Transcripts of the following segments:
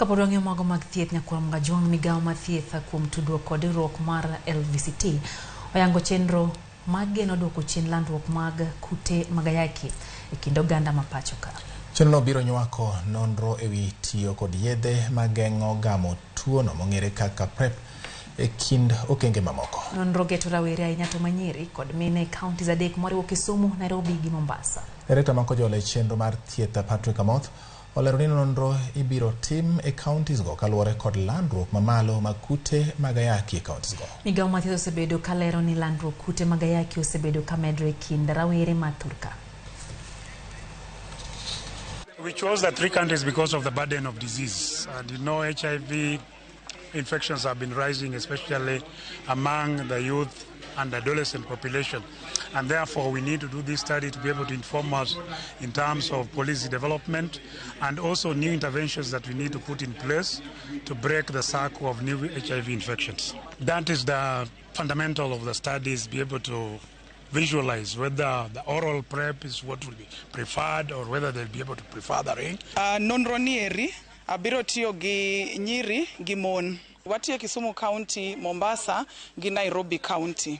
Kaporonge mago mag thieth nyakuam gajwang Migao ma thieth kuom tudruok kod riwruok mar LVCT oyango chenro mag geno duoko chien landruok mag kute mag ayaki e kind oganda ma pacho ka. Chenrono biro nywako nonro ewi tiyo kod yedhe mageng'o gamo tuono mong'ere kaka PREP e kind okenge mamoko. Nonro geto rawere ahinya to manyiri kod mine kaunti adek moriwo Kisumu, Nairobi gi Mombasa. Direkta ma kojolo e chenro mar thieth Patrick Amoth olero ni nonro ibiro tim e counties go kaluwore kod landruok mamalo mag kute mag ayaki e counties go. Migao ma thieth osebedo kalero ni landruok kute mag ayaki osebedo kamedre e kind rawere ma Thurka. We chose the 3 countries because of the burden of disease. And you know, HIV infections have been rising, especially among the youth and adolescent population. And therefore, we need to do this study to be able to inform us in terms of policy development and also new interventions that we need to put in place to break the cycle of new HIV infections. That is the fundamental of the studies, be able to visualize whether the oral PrEP is what will be preferred or whether they'll be able to prefer the ring. Nonro nieri abiro tiyo gi nyiri gi mon. Watiyo Kisumu County, Mombasa gi Nairobi County.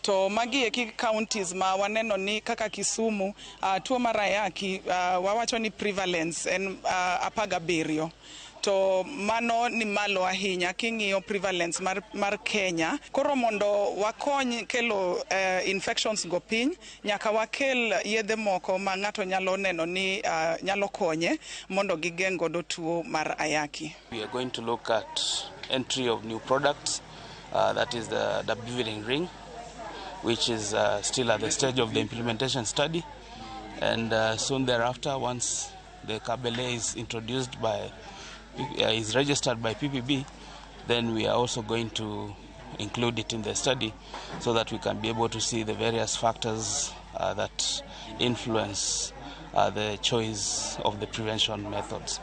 To magi eki counties ma waneno ni kaka Kisumu tuo mar ayaki wawacho ni prevalence en 17. To mano ni malo ahinya king'iyo prevalence mar Kenya. Koro mondo wakony kelo infections go piny, nyaka wakel yedhe moko ma ng'ato nyalo neno ni nyalo konye mondo gigeng' godo tuo mar ayaki. We are going to look at entry of new products, that is the beveling ring, which is still at the stage of the implementation study, and soon thereafter, once the Kabele is introduced is registered by PPB, then we are also going to include it in the study so that we can be able to see the various factors that influence the choice of the prevention methods.